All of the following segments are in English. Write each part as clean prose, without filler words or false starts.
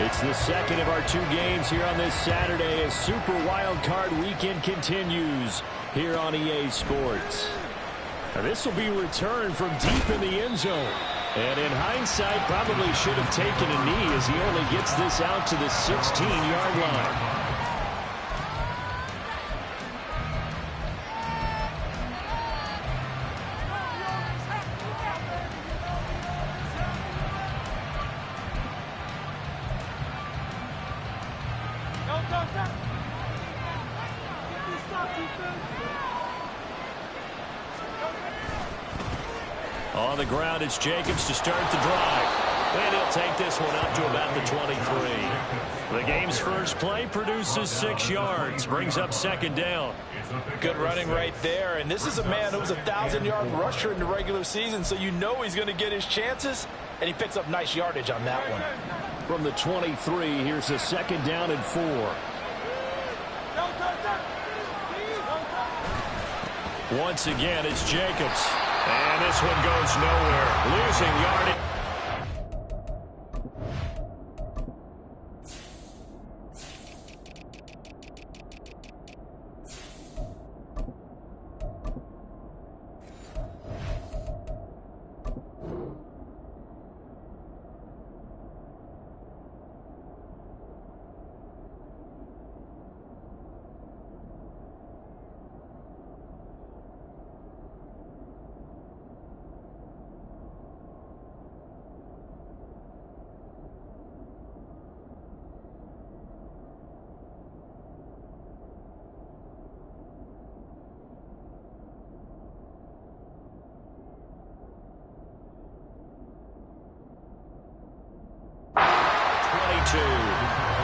It's the second of our 2 games here on this Saturday as Super Wildcard Weekend continues here on EA Sports. Now this will be returned from deep in the end zone. And in hindsight, probably should have taken a knee as he only gets this out to the 16-yard line. On the ground, it's Jacobs to start the drive. And he'll take this one up to about the 23. The game's first play produces 6 yards. Brings up second down. Good running right there. And this is a man who was a 1,000-yard rusher in the regular season, so you know he's going to get his chances. And he picks up nice yardage on that one. From the 23, here's a second down and 4. Once again, it's Jacobs. And this one goes nowhere. Losing yardage.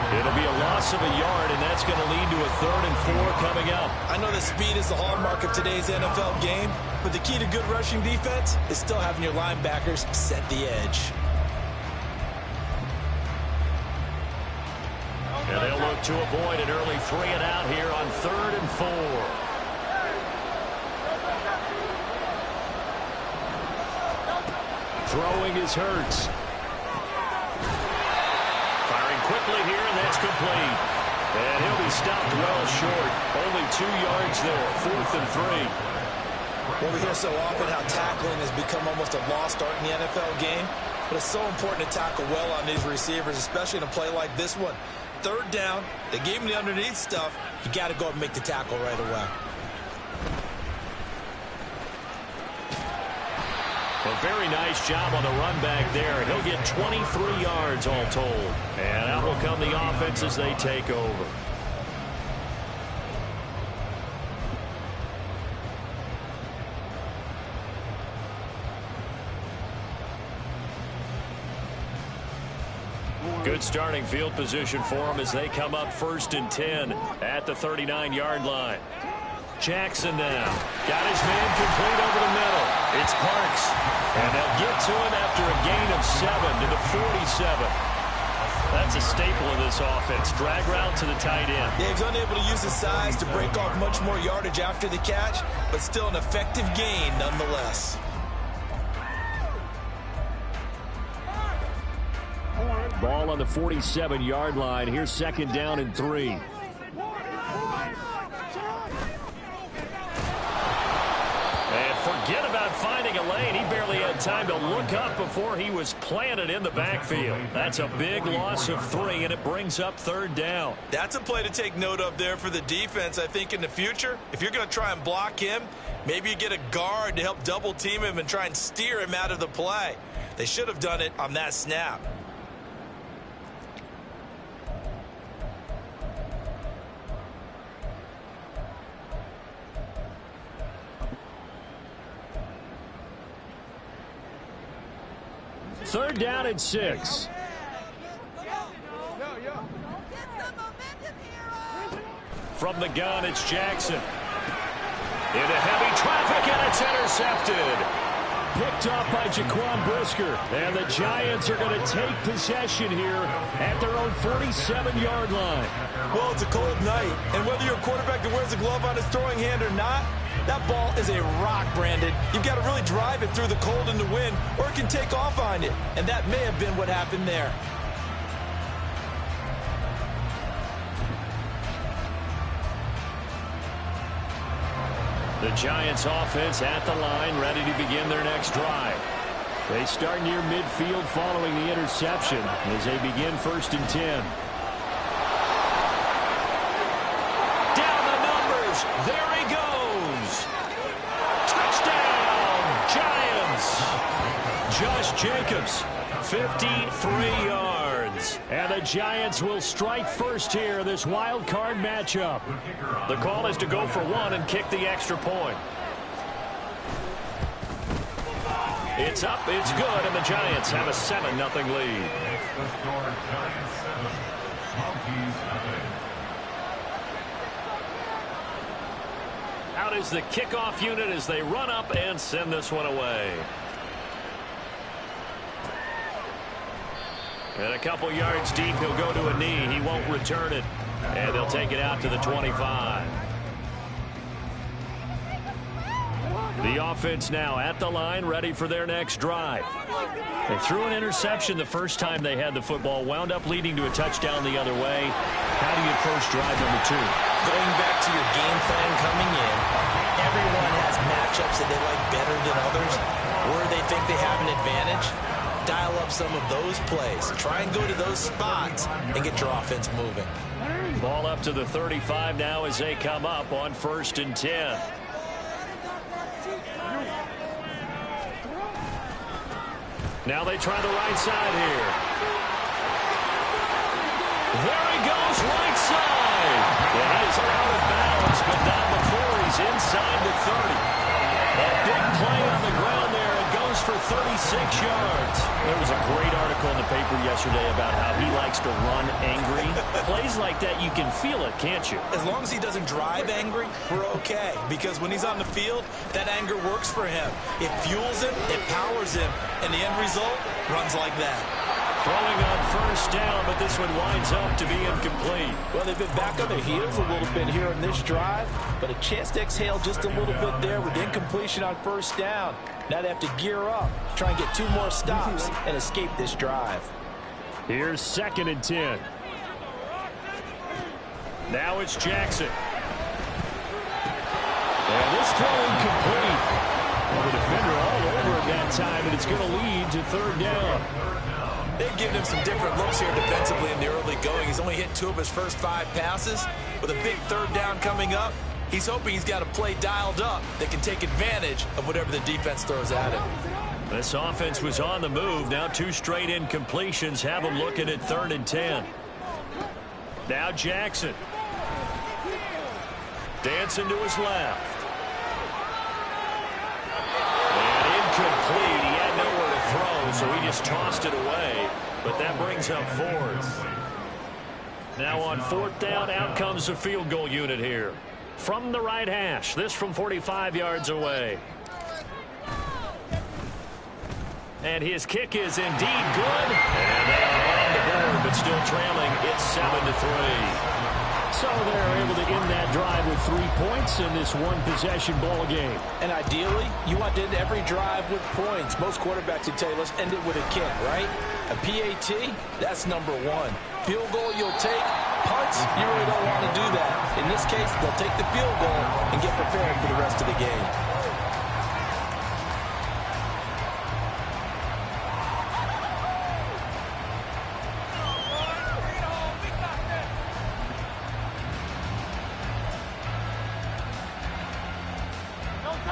It'll be a loss of a yard, and that's going to lead to a 3rd and 4 coming up. I know that speed is the hallmark of today's NFL game, but the key to good rushing defense is still having your linebackers set the edge. And they'll look to avoid an early 3 and out here on 3rd and 4. Throwing is Hurts. Quickly here, and that's complete. And he'll be stopped well short. Only 2 yards there, 4th and 3. Well, we hear so often how tackling has become almost a lost art in the NFL game, but it's so important to tackle well on these receivers, especially in a play like this one. 3rd down, they gave him the underneath stuff. You got to go and make the tackle right away. A very nice job on the run back there. He'll get 23 yards all told. And out will come the offense as they take over. Good starting field position for them as they come up 1st and 10 at the 39-yard line. Jackson now. Got his man complete over the middle. It's Parks. And they'll get to him after a gain of 7 to the 47. That's a staple of this offense. Drag route to the tight end. Yeah, he's unable to use his size to break off much more yardage after the catch, but still an effective gain nonetheless. Ball on the 47-yard line. Here's 2nd down and 3. Forget about finding a lane. He barely had time to look up before he was planted in the backfield. That's a big loss of 3, and it brings up 3rd down. That's a play to take note of there for the defense, I think, in the future. If you're going to try and block him, maybe you get a guard to help double team him and try and steer him out of the play. They should have done it on that snap. Third down and 6. From the gun, it's Jackson. Into heavy traffic, and it's intercepted. Picked up by Jaquan Brisker. And the Giants are going to take possession here at their own 47-yard line. Well, it's a cold night, and whether you're a quarterback that wears a glove on his throwing hand or not, that ball is a rock, Brandon. You've got to really drive it through the cold and the wind, or it can take off on you. And that may have been what happened there. The Giants offense at the line, ready to begin their next drive. They start near midfield following the interception as they begin 1st and 10. Down the numbers. There he goes. Touchdown, Giants. Josh Jacobs, 53 yards. And the Giants will strike first here in this wild card matchup. The call is to go for one and kick the extra point. It's up, it's good, and the Giants have a 7-0 lead. Out is the kickoff unit as they run up and send this one away. And a couple yards deep, he'll go to a knee. He won't return it. And they'll take it out to the 25. The offense now at the line, ready for their next drive. They threw an interception the first time they had the football, wound up leading to a touchdown the other way. How do you approach drive number 2? Going back to your game plan coming in, everyone has matchups that they like better than others, where they think they have an advantage. Dial up some of those plays. Try and go to those spots and get your offense moving. Ball up to the 35 now as they come up on 1st and 10. Now they try the right side here. There he goes, right side. And he's out of bounds, but not before he's inside the 30. A big play on the ground there. It goes for 36 yards. There was a great article in the paper yesterday about how he likes to run angry. Plays like that, you can feel it, can't you? As long as he doesn't drive angry, we're okay. Because when he's on the field, that anger works for him. It fuels him, it powers him, and the end result runs like that. Throwing on 1st down, but this one winds up to be incomplete. Well, they've been back on their heels a little bit here in this drive, but a chance to exhale just a little bit there with incompletion on 1st down. Now they have to gear up, try and get 2 more stops, and escape this drive. Here's 2nd and 10. Now it's Jackson. And this throw incomplete. Well, the defender all over at that time, and it's going to lead to 3rd down. They've given him some different looks here defensively in the early going. He's only hit 2 of his first 5 passes. With a big 3rd down coming up, he's hoping he's got a play dialed up that can take advantage of whatever the defense throws at him. This offense was on the move. Now 2 straight incompletions have them looking at 3rd and 10. Now Jackson. Dancing to his left. And incomplete. He had nowhere to throw, so he just tossed it away. But that brings up 4th. Now on 4th down, out comes the field goal unit here. From the right hash, this from 45 yards away. And his kick is indeed good. And they are on the board, but still trailing. It's 7-3. So they're able to end that drive with 3 points in this one-possession ball game. And ideally, you want to end every drive with points. Most quarterbacks would tell you, let's end it with a kick, right? A PAT, that's number 1. Field goal you'll take. Punts, you really don't want to do that. In this case, they'll take the field goal and get prepared for the rest of the game.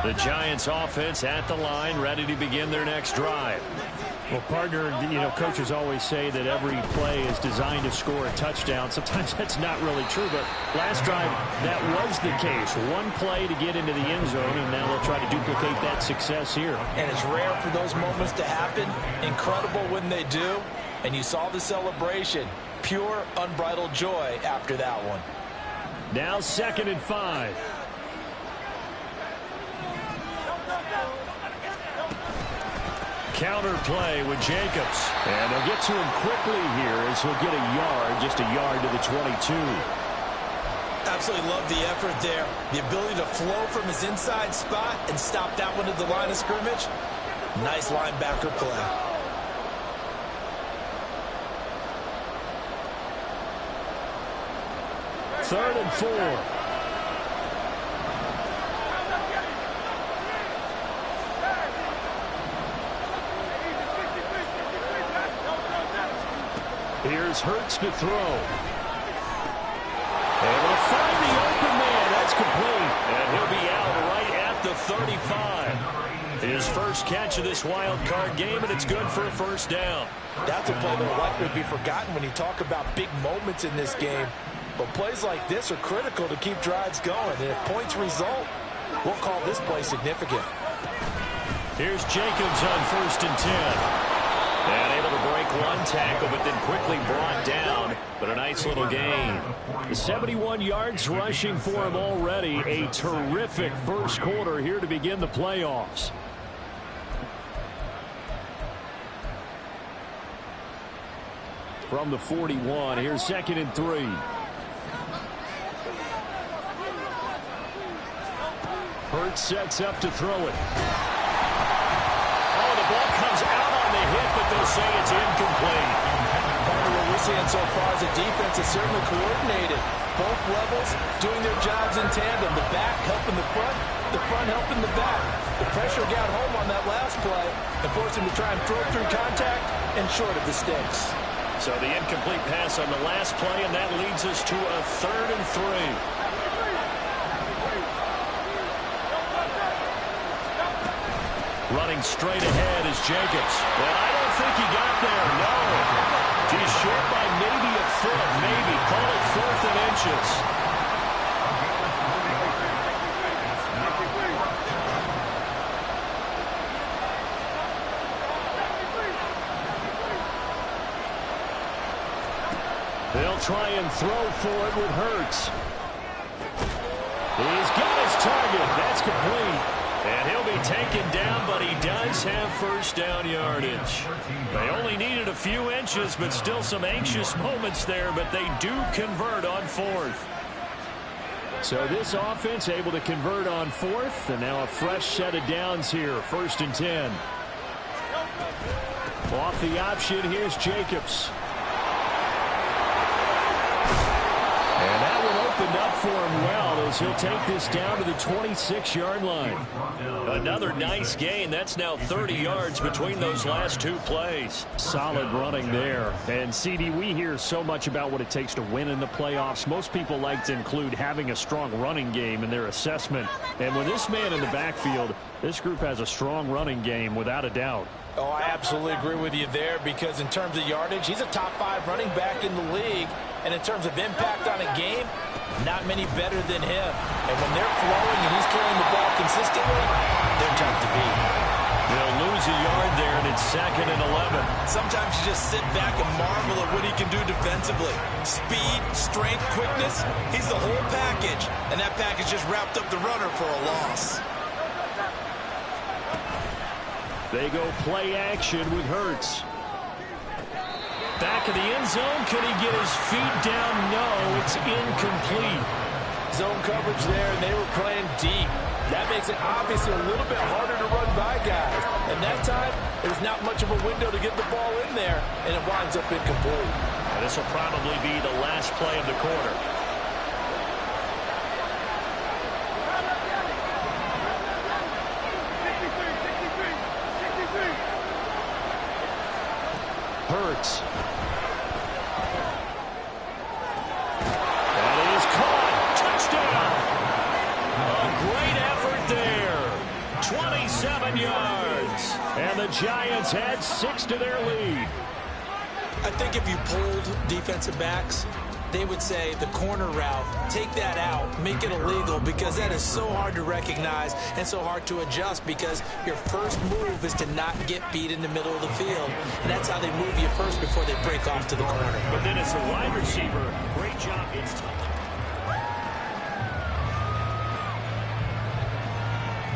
The Giants offense at the line, ready to begin their next drive. Well, partner, coaches always say that every play is designed to score a touchdown. Sometimes that's not really true, but last drive, that was the case. 1 play to get into the end zone, and now they'll try to duplicate that success here. And it's rare for those moments to happen. Incredible when they do. And you saw the celebration. Pure, unbridled joy after that one. Now 2nd and 5. Counter play with Jacobs. And they'll get to him quickly here as he'll get a yard, just a yard to the 22. Absolutely love the effort there. The ability to flow from his inside spot and stop that one at the line of scrimmage. Nice linebacker play. Third and 4. Here's Hurts to throw. Able to find the open man. That's complete. And he'll be out right at the 35. His first catch of this wild card game, and it's good for a first down. That's a play that will likely be forgotten when you talk about big moments in this game. But plays like this are critical to keep drives going. And if points result, we'll call this play significant. Here's Jacobs on 1st and 10. And able to break one tackle, but then quickly brought down. But a nice little gain. 71 yards rushing for him already. A terrific first quarter here to begin the playoffs. From the 41, here's 2nd and 3. Hurts sets up to throw it. Oh, the ball comes out on the hit, but they'll say it's incomplete. Part of what we're seeing so far is the defense is certainly coordinated. Both levels doing their jobs in tandem. The back helping the front helping the back. The pressure got home on that last play and forced him to try and throw through contact and short of the sticks. So the incomplete pass on the last play, and that leads us to a 3rd and 3. Running straight ahead is Jacobs. And I don't think he got there, no. He's short by maybe a foot, maybe. Call it 4th and inches. They'll try and throw for it with Hurts. He's got his target. That's complete. And he'll be taken down, but he does have first down yardage. They only needed a few inches, but still some anxious moments there, but they do convert on 4th. So this offense able to convert on 4th, and now a fresh set of downs here, 1st and 10. Off the option, here's Jacobs. And that one opened up for him well as he'll take this down to the 26-yard line. Another nice gain. That's now 30 yards between those last two plays. Solid running there. And, CD, we hear so much about what it takes to win in the playoffs. Most people like to include having a strong running game in their assessment. And with this man in the backfield, this group has a strong running game without a doubt. Oh, I absolutely agree with you there because in terms of yardage, he's a top 5 running back in the league. And in terms of impact on a game, not many better than him. And when they're flowing and he's carrying the ball consistently, they're tough to beat. They'll lose a yard there, and it's 2nd and 11. Sometimes you just sit back and marvel at what he can do defensively. Speed, strength, quickness, he's the whole package. And that package just wrapped up the runner for a loss. They go play action with Hurts. Back of the end zone. Can he get his feet down? No, it's incomplete. Zone coverage there, and they were playing deep. That makes it obviously a little bit harder to run by guys. And that time, there's not much of a window to get the ball in there, and it winds up incomplete. And this will probably be the last play of the quarter. Hurts. That is caught. Touchdown. A great effort there. 27 yards. And the Giants had 6 to their lead. I think if you pulled defensive backs, they would say the corner route, take that out, make it illegal, because that is so hard to recognize and so hard to adjust because your first move is to not get beat in the middle of the field. And that's how they move you first before they break off to the corner. But then as a wide receiver, great job. It's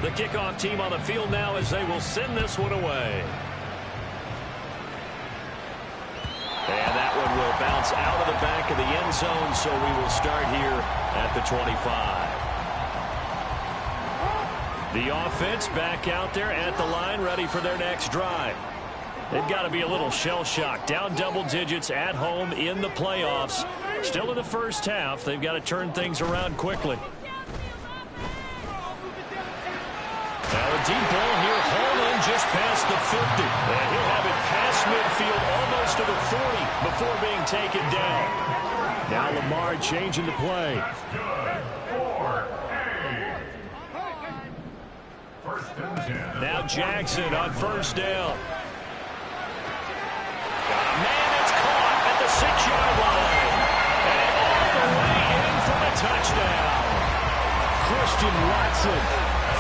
the kickoff team on the field now as they will send this one away. And that one will bounce out of the back of the end zone, so we will start here at the 25. The offense back out there at the line, ready for their next drive. They've got to be a little shell-shocked. Down double digits at home in the playoffs. Still in the first half. They've got to turn things around quickly. Now a deep ball here, Holland just past the 50. And he'll have it past midfield, almost to the 40 before being taken down. Now Lamar changing the play. Now Jackson on first down. Man, it's caught at the 6-yard line. And all the way in for the touchdown. Christian Watson,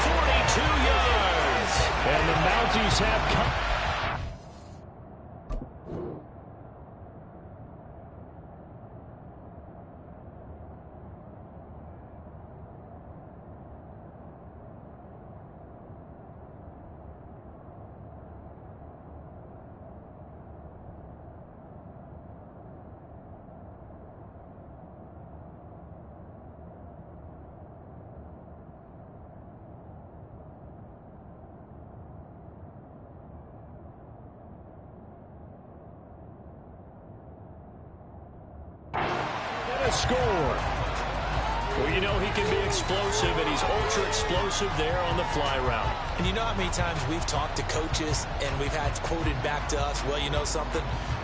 42 yards. And the Mounties have come. Score. Well, you know he can be explosive, and he's ultra explosive there on the fly route. And you know how many times we've talked to coaches and we've had quoted back to us, well, you know something?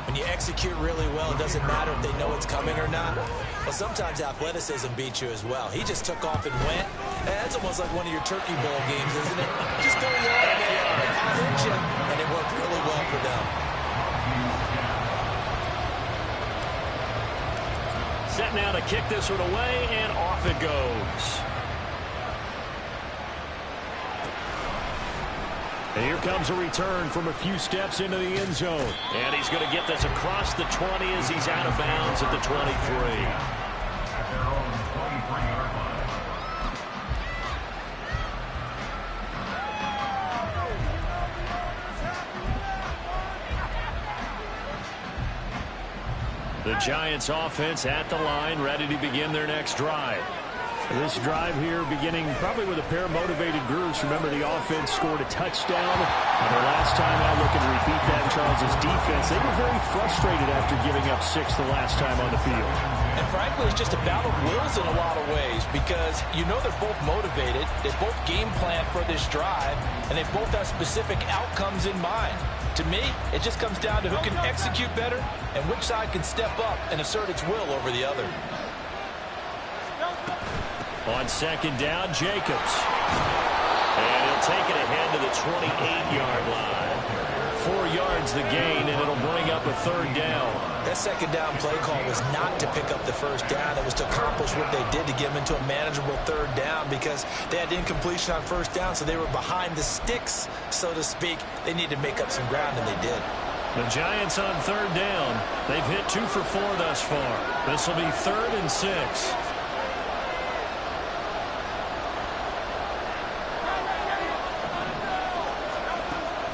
When you execute really well, it doesn't matter if they know it's coming or not. Well, sometimes athleticism beats you as well. He just took off and went. And that's almost like one of your Turkey Bowl games, isn't it? Just go long, I'll hit you. And it worked really well for them. Set now to kick this one away, and off it goes. And here comes a return from a few steps into the end zone. And he's going to get this across the 20 as he's out of bounds at the 23. The Giants offense at the line, ready to begin their next drive. This drive here beginning probably with a pair of motivated groups. Remember, the offense scored a touchdown. And their last time out, looking to repeat that in Charles's defense. They were very frustrated after giving up 6 the last time on the field. And frankly, it's just a battle of wills in a lot of ways because you know they're both motivated. They both game plan for this drive, and they both have specific outcomes in mind. To me, it just comes down to who can execute better and which side can step up and assert its will over the other. On second down, Jacobs. And he'll take it ahead to the 28-yard line. 4 yards the gain, and it'll bring up a third down. That second down play call was not to pick up the first down. It was to accomplish what they did to get them into a manageable third down because they had incompletion on first down, so they were behind the sticks, so to speak. They needed to make up some ground, and they did. The Giants on third down. They've hit 2 for 4 thus far. This will be 3rd and 6.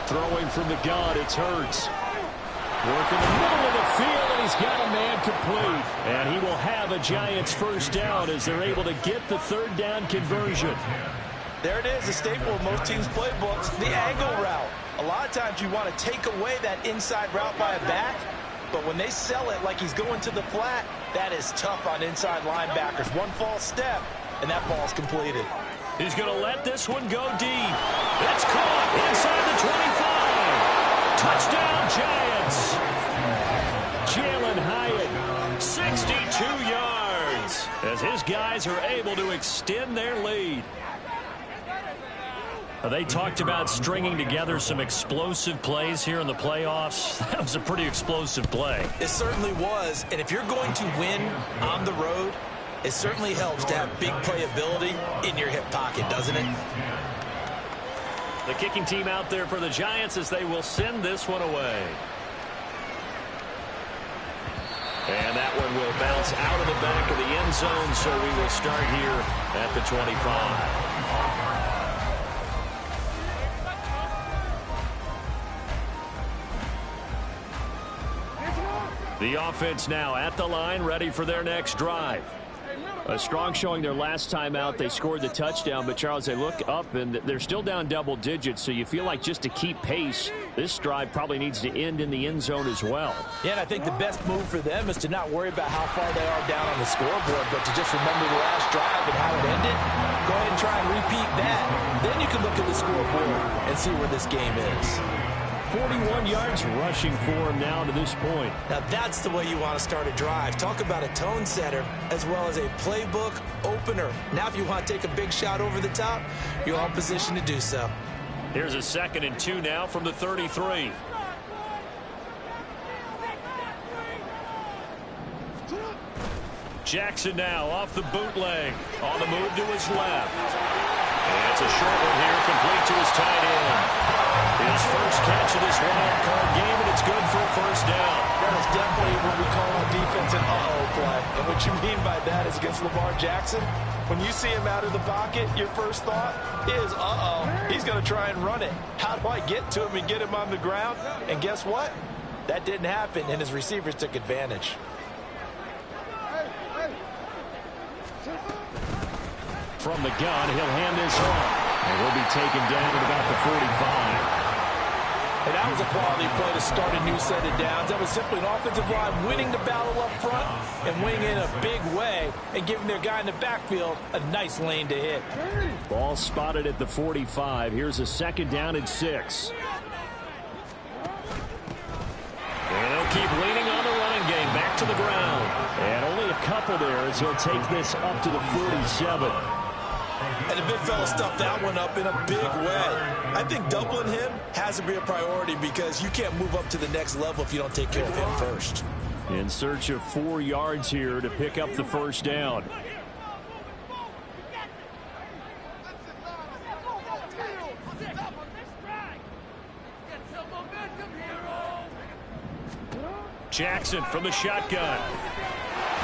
Throwing from the gun, it's Hurts. Working the middle of the field, and he's got a man complete. And he will have a Giants first down as they're able to get the third down conversion. There it is, a staple of most teams' playbooks, the angle route. A lot of times you want to take away that inside route by a back, but when they sell it like he's going to the flat, that is tough on inside linebackers. One false step, and that ball's completed. He's going to let this one go deep. It's caught inside the 25. Touchdown, Giants. Jalen Hyatt, 62 yards, as his guys are able to extend their lead. They talked about stringing together some explosive plays here in the playoffs. That was a pretty explosive play. It certainly was, and if you're going to win on the road, it certainly helps to have big playability in your hip pocket, doesn't it? The kicking team out there for the Giants as they will send this one away. And that one will bounce out of the back of the end zone, so we will start here at the 25. The offense now at the line, ready for their next drive. A strong showing their last time out. They scored the touchdown, but Charles, they look up and they're still down double digits, so you feel like just to keep pace, this drive probably needs to end in the end zone as well. Yeah, and I think the best move for them is to not worry about how far they are down on the scoreboard, but to just remember the last drive and how it ended. Go ahead and try and repeat that. Then you can look at the scoreboard and see where this game is. 41 yards rushing for him now to this point. Now that's the way you want to start a drive. Talk about a tone setter as well as a playbook opener. Now if you want to take a big shot over the top, you're all positioned to do so. Here's a 2nd and 2 now from the 33. Jackson now off the bootleg. On the move to his left. And it's a short one here, complete to his tight end. His first catch of this wild-card game, and it's good for a first down. That is definitely what we call on defense an uh-oh play. And what you mean by that is against Lamar Jackson, when you see him out of the pocket, your first thought is, uh-oh, he's going to try and run it. How do I get to him and get him on the ground? And guess what? That didn't happen, and his receivers took advantage. From the gun, he'll hand this off. And he'll be taken down at about the 45. And that was a quality play to start a new set of downs. That was simply an offensive line winning the battle up front and winning in a big way and giving their guy in the backfield a nice lane to hit. Ball spotted at the 45. Here's a 2nd down and 6. And they'll keep leaning on the running game. Back to the ground. And only a couple there as he'll take this up to the 47. And the big fella stuffed that one up in a big way. I think doubling him has to be a priority because you can't move up to the next level if you don't take care of him first. In search of 4 yards here to pick up the first down. Jackson from the shotgun.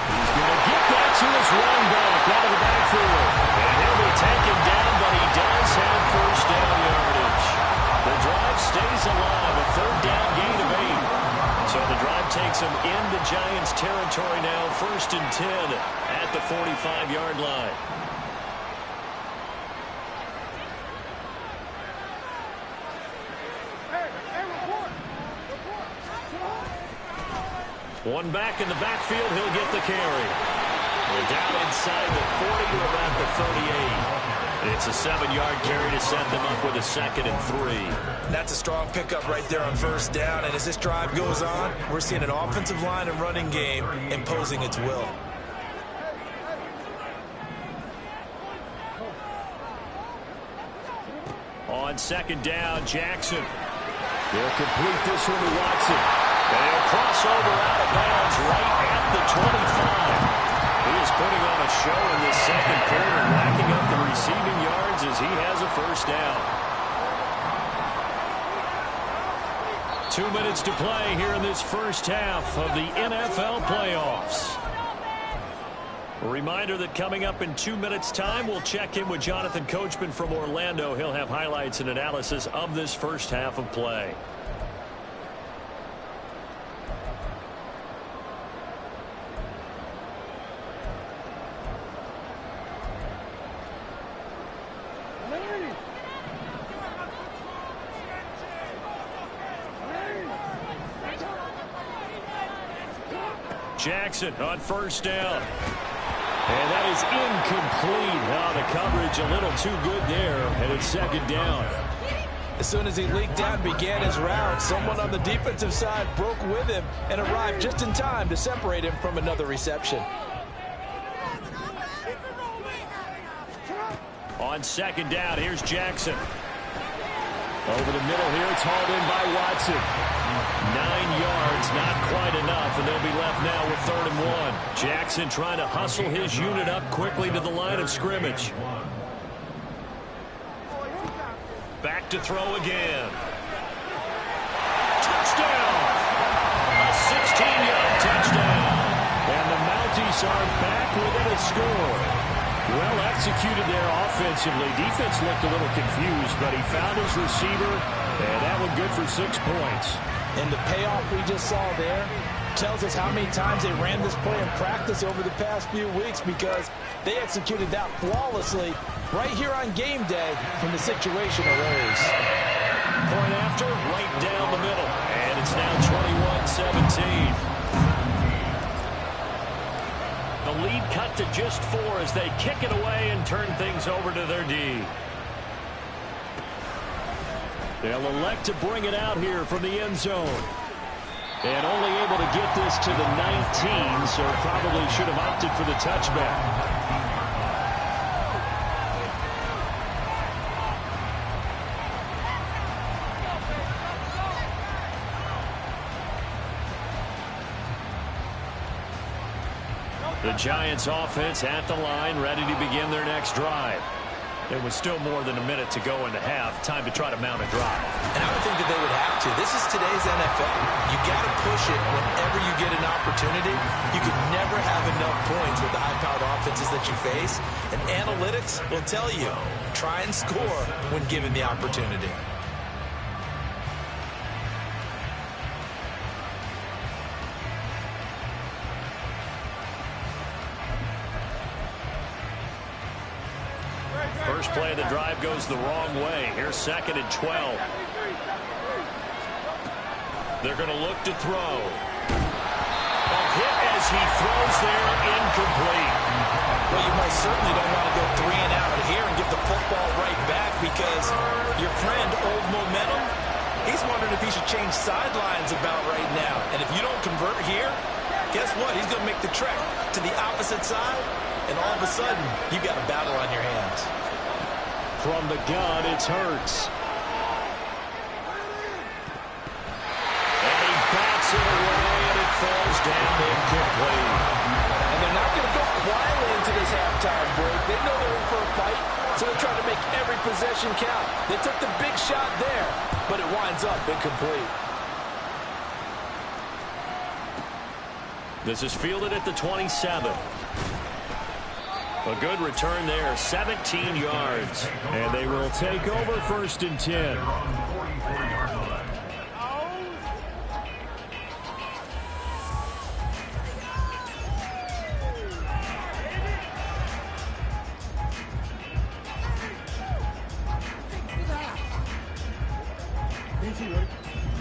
He's going to get that to his running back out of the backfield. And he'll be taken down, but he does have first down yardage. The drive stays alive, a 3rd down gain of 8. So the drive takes him into Giants territory now, 1st and 10 at the 45-yard line. One back in the backfield, he'll get the carry. We're down inside the 40 to about the 38. It's a 7-yard carry to set them up with a 2nd and 3. That's a strong pickup right there on first down. And as this drive goes on, we're seeing an offensive line and running game imposing its will. On 2nd down, Jackson. They'll complete this one to Watson. They'll cross over out of bounds right at the 25. He is putting on a show in this 2nd quarter, racking up the receiving yards as he has a first down. 2 minutes to play here in this first half of the NFL playoffs. A reminder that coming up in 2 minutes' time, we'll check in with Jonathan Coachman from Orlando. He'll have highlights and analysis of this first half of play. Jackson on first down. And that is incomplete. Now the coverage a little too good there, and it's 2nd down. As soon as he leaked out and began his route, someone on the defensive side broke with him and arrived just in time to separate him from another reception. On 2nd down, here's Jackson. Over the middle here, it's hauled in by Watson. 9 yards, not quite enough, and they'll be left now with 3rd and 1. Jackson trying to hustle his unit up quickly to the line of scrimmage. Back to throw again. Touchdown! A 16-yard touchdown. And the Mounties are back within a score. Well executed there offensively. Defense looked a little confused, but he found his receiver, and that one good for 6 points. And the payoff we just saw there tells us how many times they ran this play in practice over the past few weeks, because they executed that flawlessly right here on game day when the situation arose. Point after, right down the middle, and it's now 21-17. The lead cut to just 4 as they kick it away and turn things over to their D. They'll elect to bring it out here from the end zone. And only able to get this to the 19, so probably should have opted for the touchback. The Giants offense at the line, ready to begin their next drive. There was still more than a minute to go in the half. Time to try to mount a drive. And I would think that they would have to. This is today's NFL. You got to push it whenever you get an opportunity. You can never have enough points with the high-powered offenses that you face. And analytics will tell you, try and score when given the opportunity. First play of the drive goes the wrong way. Here's 2nd and 12. They're going to look to throw. A hit as he throws there, incomplete. Well, you most certainly don't want to go 3 and out here and give the football right back because your friend, Old Momentum, he's wondering if he should change sidelines about right now. And if you don't convert here, guess what? He's going to make the trek to the opposite side, and all of a sudden, you've got a battle on your hands. From the gun, it's Hurts. And he bats it away, and it falls down incomplete. And they're not going to go quietly into this halftime break. They know they're in for a fight, so they're trying to make every possession count. They took the big shot there, but it winds up incomplete. This is fielded at the 27. A good return there, 17 yards. And they will take over 1st and 10.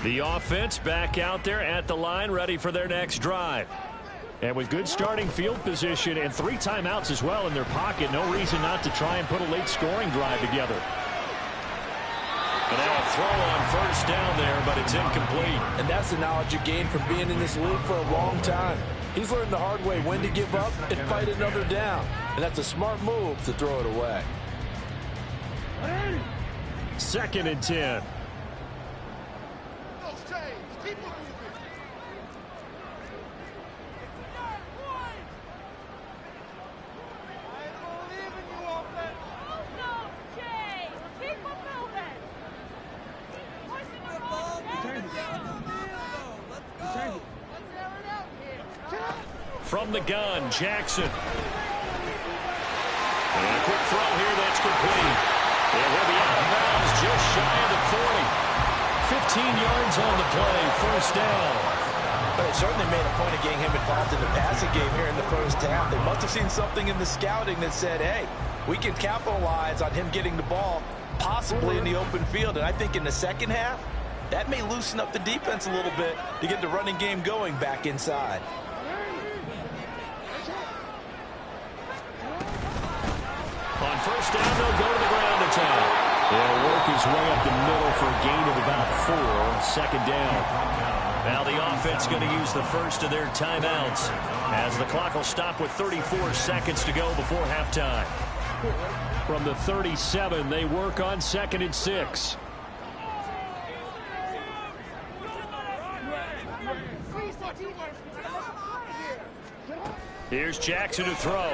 The offense back out there at the line, ready for their next drive. And with good starting field position and 3 timeouts as well in their pocket, no reason not to try and put a late scoring drive together. And now a throw on 1st down there, but it's incomplete. And that's the knowledge you gain from being in this league for a long time. He's learned the hard way when to give up and fight another down. And that's a smart move to throw it away. 2nd and 10. From the gun, Jackson. And a quick throw here that's complete. It will be out of bounds just shy of the 40. 15 yards on the play, 1st down. But it certainly made a point of getting him involved in the passing game here in the 1st half. They must have seen something in the scouting that said, hey, we can capitalize on him getting the ball, possibly in the open field. And I think in the 2nd half, that may loosen up the defense a little bit to get the running game going back inside. On 1st down, they'll go to the ground attack. They'll work his way up the middle for a gain of about 4. 2nd down. Now the offense going to use the first of their timeouts as the clock will stop with 34 seconds to go before halftime. From the 37, they work on 2nd and 6. Here's Jackson to throw.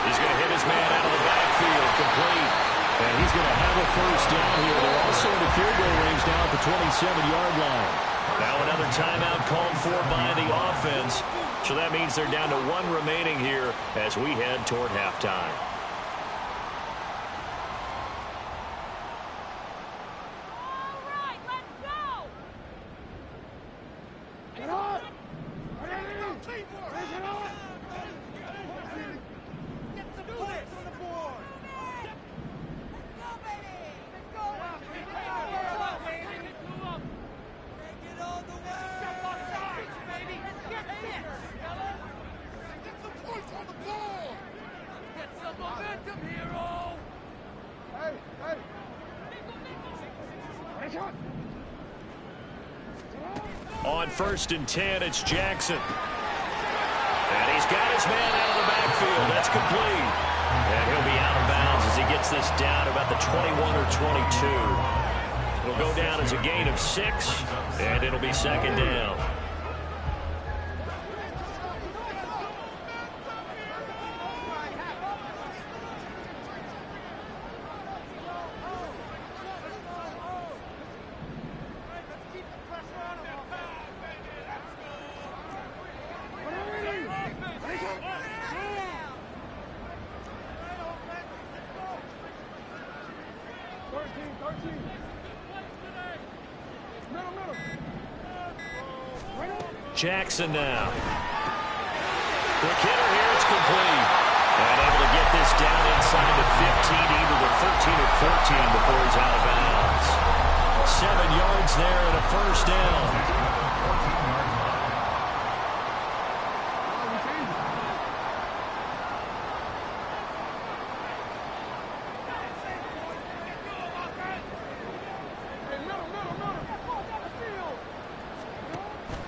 He's going to hit his man out of the backfield, complete. And he's going to have a 1st down here. They're also in the field goal range now at the 27-yard line. Now another timeout called for by the offense. So that means they're down to 1 remaining here as we head toward halftime. On 1st and 10, it's Jackson. And he's got his man out of the backfield. That's complete. And he'll be out of bounds as he gets this down about the 21 or 22. It'll go down as a gain of 6, and it'll be 2nd down. Jackson now. Quick hitter here. It's complete. And able to get this down inside the 15, either the 13 or 14 before he's out of bounds. 7 yards there and a 1st down.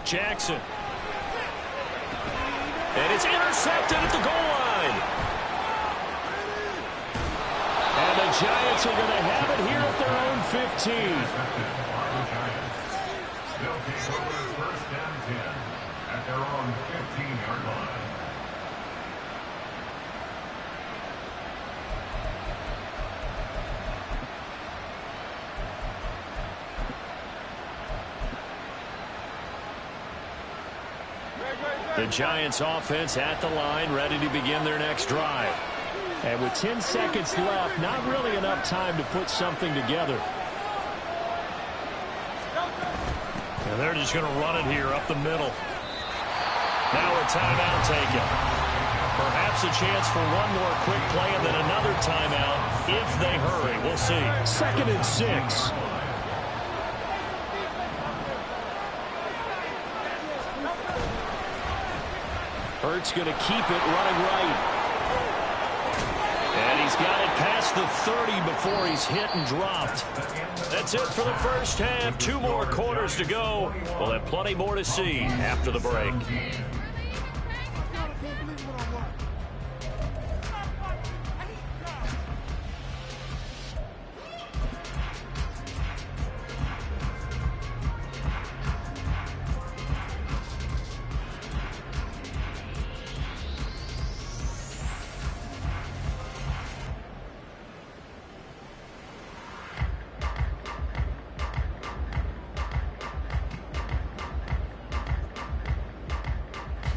Jackson. And it's intercepted at the goal line. And the Giants are going to have it here at their own 15. They'll take over 1st and 10 at their own 15-yard line. The Giants offense at the line, ready to begin their next drive. And with 10 seconds left, not really enough time to put something together. And they're just going to run it here up the middle. Now a timeout taken. Perhaps a chance for one more quick play and then another timeout if they hurry. We'll see. 2nd and 6. Hurts going to keep it running right. And he's got it past the 30 before he's hit and dropped. That's it for the first half. 2 more quarters to go. We'll have plenty more to see after the break.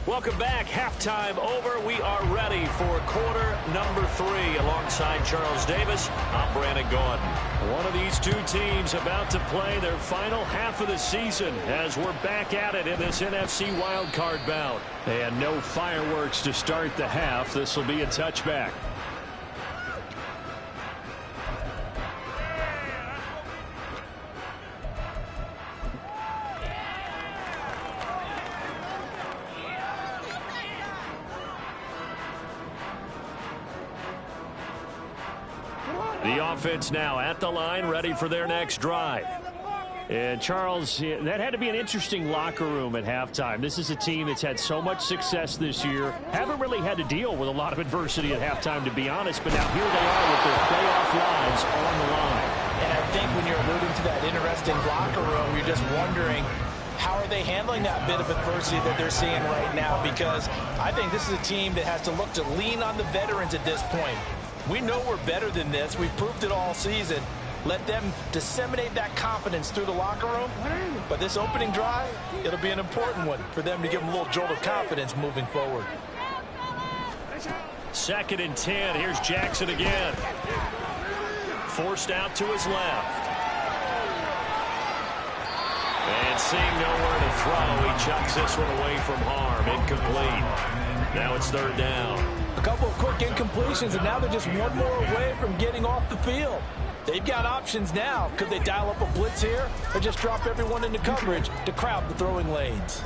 Welcome back. Halftime over. We are ready for quarter number 3. Alongside Charles Davis, I'm Brandon Gaudin. One of these two teams about to play their final half of the season as we're back at it in this NFC Wildcard bout. And no fireworks to start the half. This will be a touchback. The offense now at the line, ready for their next drive. And Charles, that had to be an interesting locker room at halftime. This is a team that's had so much success this year. Haven't really had to deal with a lot of adversity at halftime, to be honest. But now here they are with their playoff lives on the line. And I think when you're alluding to that interesting locker room, you're just wondering, how are they handling that bit of adversity that they're seeing right now? Because I think this is a team that has to look to lean on the veterans at this point. We know we're better than this. We've proved it all season. Let them disseminate that confidence through the locker room. But this opening drive, it'll be an important one for them to give them a little jolt of confidence moving forward. 2nd and 10. Here's Jackson again. Forced out to his left. And seeing nowhere to throw, he chucks this one away from harm. Incomplete. Now it's 3rd down. A couple of quick incompletions, and now they're just one more away from getting off the field. They've got options now. Could they dial up a blitz here or just drop everyone into coverage to crowd the throwing lanes?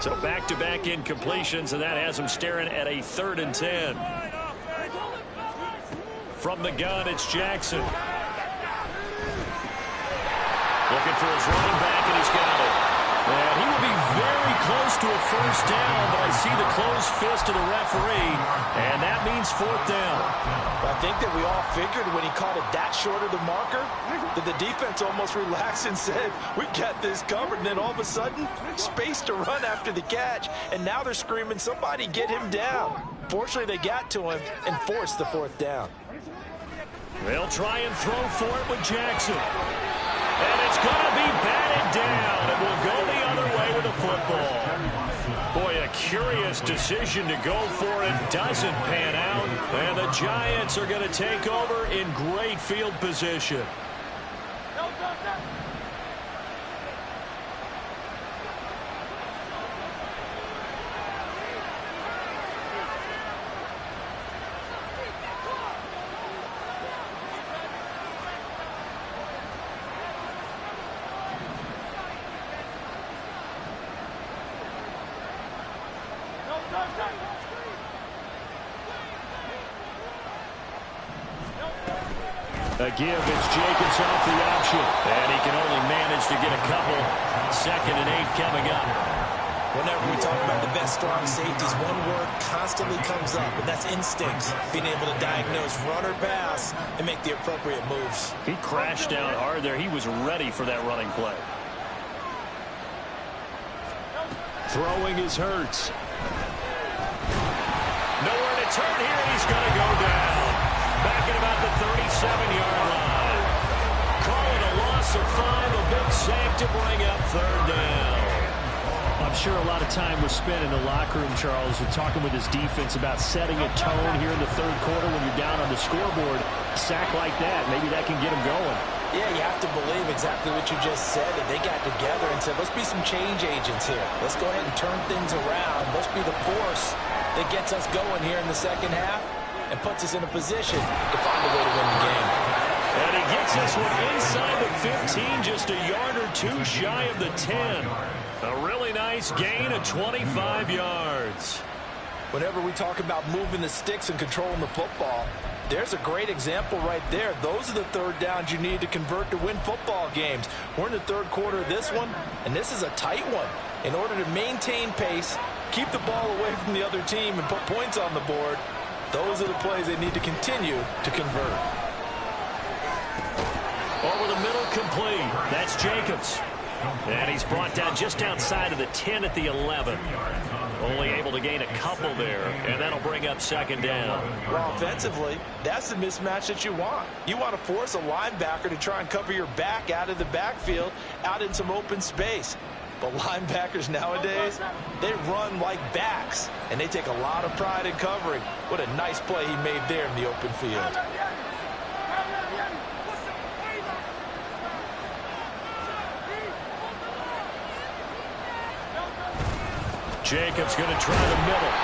So back-to-back incompletions, and that has them staring at a 3rd and 10. From the gun, it's Jackson. Looking for his running back, and he's got it. And he will be close to a first down, but I see the closed fist of the referee, and that means fourth down. I think that we all figured when he called it that short of the marker that the defense almost relaxed and said, we got this covered. And then all of a sudden, space to run after the catch, and now they're screaming, somebody get him down. Fortunately, they got to him and forced the fourth down. They'll try and throw for it with Jackson. And it's going to be batted down. It will go the other way with the football. Boy, a curious decision to go for it. Doesn't pan out. And the Giants are going to take over in great field position. A give, it's Jacobs off the option. And he can only manage to get a couple. 2nd and 8 coming up. Whenever we talk about the best strong safeties, one word constantly comes up, and that's instincts. Being able to diagnose run or pass and make the appropriate moves. He crashed down hard there. He was ready for that running play. Throwing is Hurts. Nowhere to turn here. He's going to go down. Back at about the 37-yard line. Call it a loss of 5. A big sack to bring up 3rd down. I'm sure a lot of time was spent in the locker room, Charles, with talking with his defense about setting a tone here in the 3rd quarter when you're down on the scoreboard. A sack like that, maybe that can get him going. Yeah, you have to believe exactly what you just said, that they got together and said, let's be some change agents here. Let's go ahead and turn things around. Let's be the force that gets us going here in the 2nd half and puts us in a position to find a way to win the game. And he gets this one inside the 15, just a yard or 2 shy of the 10. A really nice gain of 25 yards. Whenever we talk about moving the sticks and controlling the football, there's a great example right there. Those are the 3rd downs you need to convert to win football games. We're in the 3rd quarter of this one, and this is a tight one. In order to maintain pace, keep the ball away from the other team, and put points on the board, those are the plays they need to continue to convert. Over the middle, complete. That's Jacobs. And he's brought down just outside of the 10 at the 11. Only able to gain a couple there, and that'll bring up 2nd down. Well, offensively, that's the mismatch that you want. You want to force a linebacker to try and cover your back out of the backfield, out in some open space. But linebackers nowadays, they run like backs, and they take a lot of pride in covering. What a nice play he made there in the open field. Jacobs going to try the middle.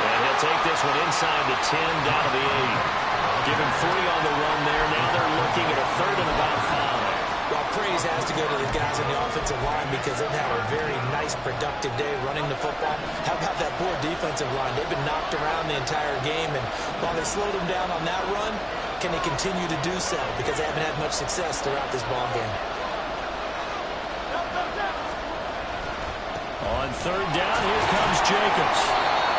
And he'll take this one inside the 10, down to the 8. Give him 3 on the run there. Now they're looking at a 3rd and about 5. Well, praise has to go to the guys on the offensive line because they've had a very nice, productive day running the football. How about that poor defensive line? They've been knocked around the entire game, and while they slowed them down on that run, can they continue to do so? Because they haven't had much success throughout this ball game. On 3rd down, here comes Jacobs.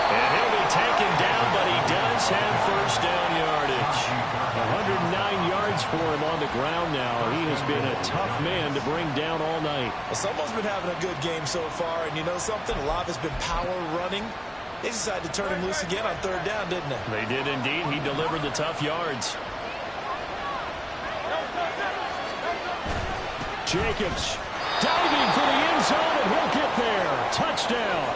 And he'll be taken down, but he does have 1st down yardage. 109 yards for him on the ground now. He has been a tough man to bring down all night. Well, someone's been having a good game so far, and you know something? A lot of it's been power running. They decided to turn him loose again on 3rd down, didn't they? They did indeed. He delivered the tough yards. Jacobs diving for the end zone, and he'll get there. Touchdown.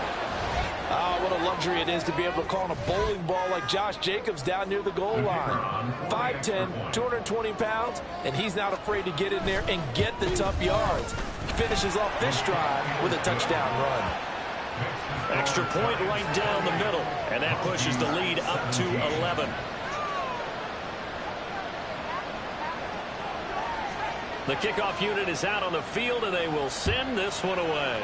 Ah, what a luxury it is to be able to call on a bowling ball like Josh Jacobs down near the goal line. 5'10", 220 pounds, and he's not afraid to get in there and get the tough yards. He finishes off this drive with a touchdown run. Extra point right down the middle, and that pushes the lead up to 11. The kickoff unit is out on the field, and they will send this one away.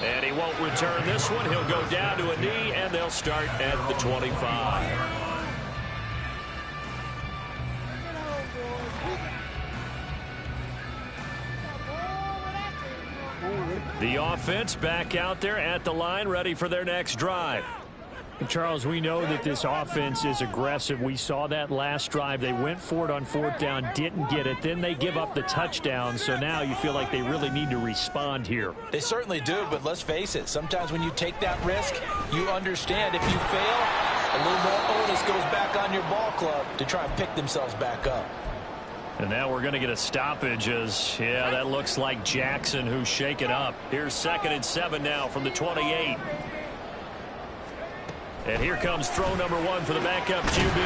And he won't return this one. He'll go down to a knee, and they'll start at the 25. The offense back out there at the line, ready for their next drive. And Charles, we know that this offense is aggressive. We saw that last drive. They went for it on 4th down, didn't get it. Then they give up the touchdown. So now you feel like they really need to respond here. They certainly do, but let's face it. Sometimes when you take that risk, you understand if you fail, a little more onus goes back on your ball club to try and pick themselves back up. And now we're going to get a stoppage as, yeah, that looks like Jackson who's shaken up. Here's 2nd and 7 now from the 28. And here comes throw number 1 for the backup QB.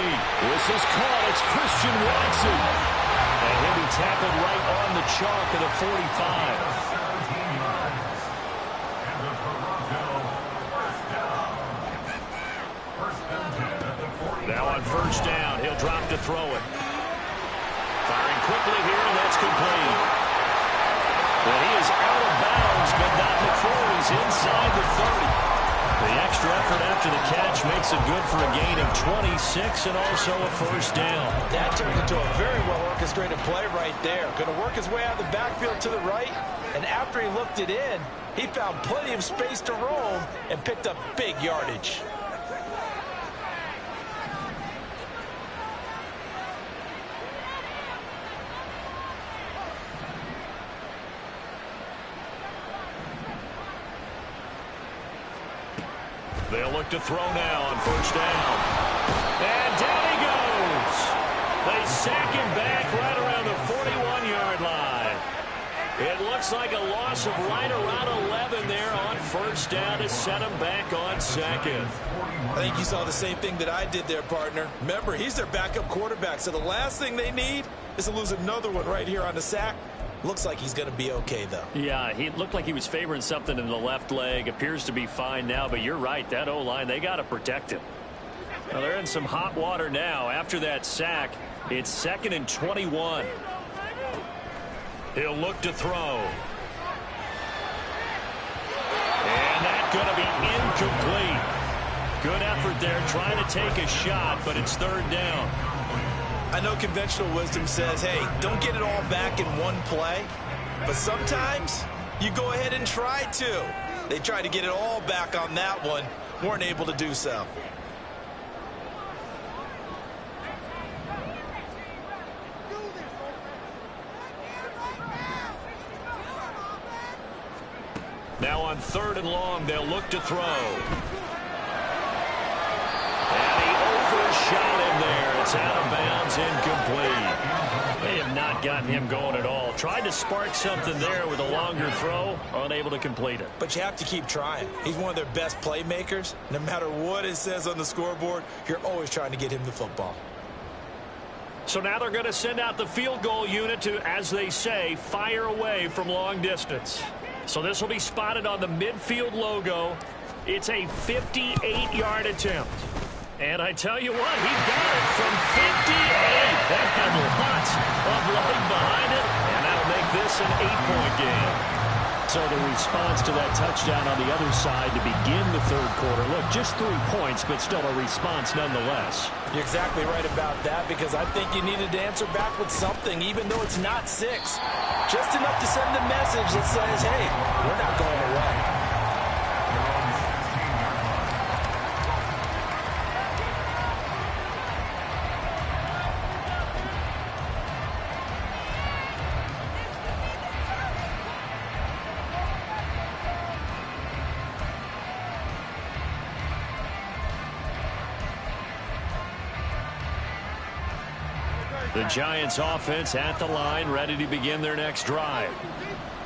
This is caught. It's Christian Watson. And he'll be tackled right on the chalk of the 45. Now on 1st down, he'll drop to throw it. Firing quickly here, and that's complete. But he is out of bounds, but not before he's inside the 30. The extra effort after the catch makes it good for a gain of 26 and also a 1st down. That turned into a very well-orchestrated play right there. Going to work his way out of the backfield to the right, and after he looked it in, he found plenty of space to roam and picked up big yardage. They'll look to throw now on 1st down. And down he goes. They sack him back right around the 41-yard line. It looks like a loss of right around 11 there on 1st down to set him back on 2nd. I think you saw the same thing that I did there, partner. Remember, he's their backup quarterback, so the last thing they need is to lose another one right here on the sack. Looks like he's going to be okay, though. Yeah, he looked like he was favoring something in the left leg. Appears to be fine now, but you're right. That O-line, they got to protect him. Well, they're in some hot water now. After that sack, it's 2nd and 21. He'll look to throw. And that's going to be incomplete. Good effort there trying to take a shot, but it's 3rd down. I know conventional wisdom says, hey, don't get it all back in one play. But sometimes you go ahead and try to. They tried to get it all back on that one. Weren't able to do so. Now on 3rd and long, they'll look to throw. Shot him there. It's out of bounds, incomplete. They have not gotten him going at all. Tried to spark something there with a longer throw, unable to complete it. But you have to keep trying. He's one of their best playmakers. No matter what it says on the scoreboard, you're always trying to get him the football. So now they're going to send out the field goal unit to, as they say, fire away from long distance. So this will be spotted on the midfield logo. It's a 58-yard attempt. And I tell you what, he got it from 58. That had lots of leg behind it, and that'll make this an 8-point game. So the response to that touchdown on the other side to begin the 3rd quarter. Look, just 3 points, but still a response nonetheless. You're exactly right about that, because I think you needed to answer back with something, even though it's not 6. Just enough to send a message that says, hey, we're not going away. The Giants offense at the line, ready to begin their next drive.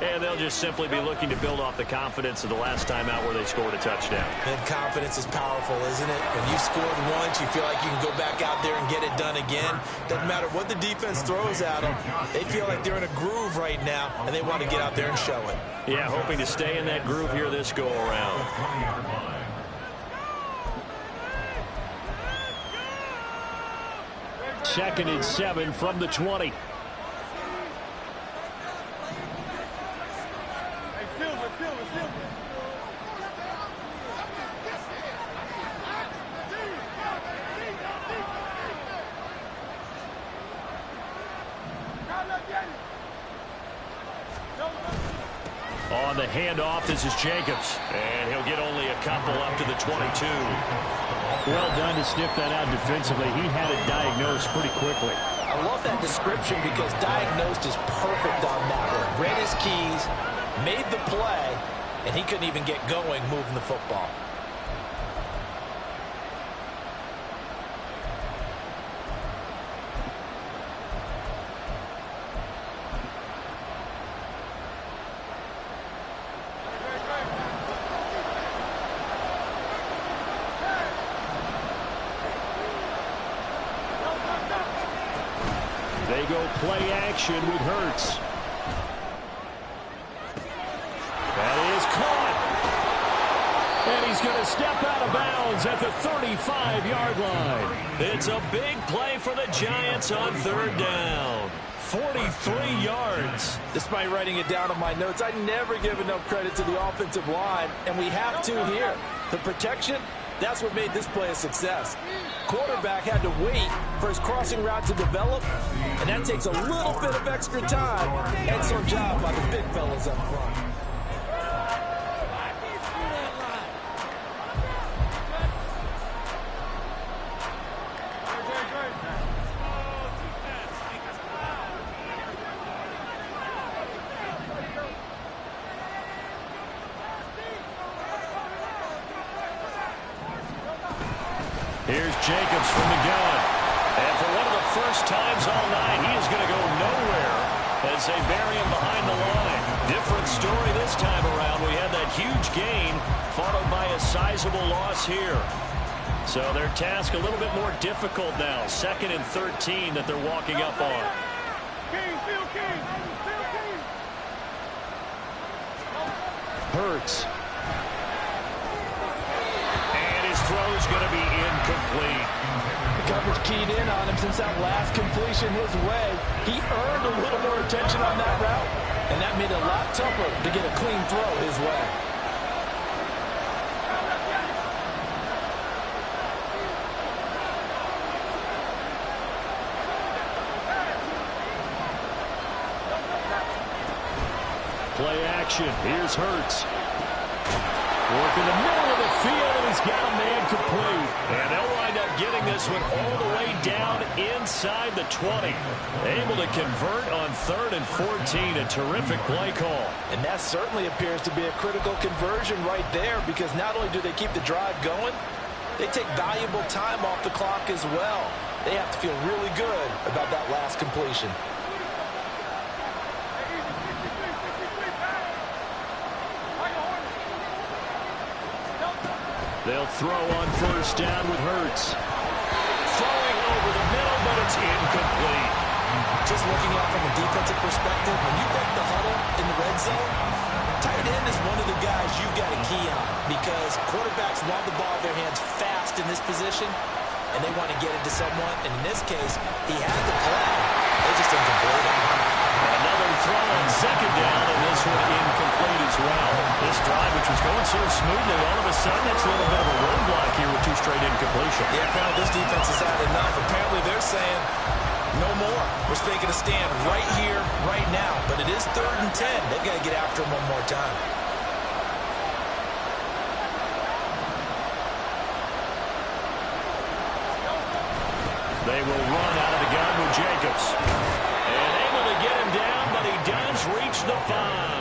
And they'll just simply be looking to build off the confidence of the last time out where they scored a touchdown. And confidence is powerful, isn't it? When you've scored once, you feel like you can go back out there and get it done again. Doesn't matter what the defense throws at them. They feel like they're in a groove right now, and they want to get out there and show it. Yeah, hoping to stay in that groove here this go-around. 2nd and 7 from the 20. On the handoff, this is Jacobs. And he'll get only a couple up to the 22. Well done to sniff that out defensively. He had it diagnosed pretty quickly. I love that description because diagnosed is perfect on that one. Read his keys, made the play, and he couldn't even get going moving the football. They go play action with Hurts. That is caught. And he's going to step out of bounds at the 35-yard line. It's a big play for the Giants on third down. 43 yards. Despite writing it down on my notes, I never give enough credit to the offensive line, and we have to here. The protection, that's what made this play a success. Quarterback had to wait for his crossing route to develop, and that takes a little bit of extra time. Excellent job by the big fellas up front. Here's Jacobs from the gun. And for one of the first times all night, he is going to go nowhere as they bury him behind the line. Different story this time around. We had that huge gain followed by a sizable loss here. So their task a little bit more difficult now. 2nd and 13 that they're walking up on. Hurts. Throw's going to be incomplete. The coverage keyed in on him since that last completion his way. He earned a little more attention on that route, and that made it a lot tougher to get a clean throw his way. Play action. Here's Hurts. Work in the middle of the field, and he's got a man complete. And they'll wind up getting this one all the way down inside the 20. Able to convert on 3rd and 14. A terrific play call. And that certainly appears to be a critical conversion right there, because not only do they keep the drive going, they take valuable time off the clock as well. They have to feel really good about that last completion. They'll throw on first down with Hurts. Throwing over the middle, but it's incomplete. Just looking out from a defensive perspective, when you break the huddle in the red zone, tight end is one of the guys you've got to key on, because quarterbacks want the ball in their hands fast in this position, and they want to get it to someone. And in this case, he had the play. They just didn't complete it. Another throw on 2nd down, and this one incomplete as well. This drive, which was going so smoothly, all of a sudden it's a little bit of a roadblock here with 2 straight incompletions. Yeah, apparently this defense has had enough. Apparently they're saying, no more. We're taking a stand right here, right now. But it is 3rd and 10. They've got to get after him one more time. They will run out of the gun with Jacobs. And able to get him down, but he does reach the 5.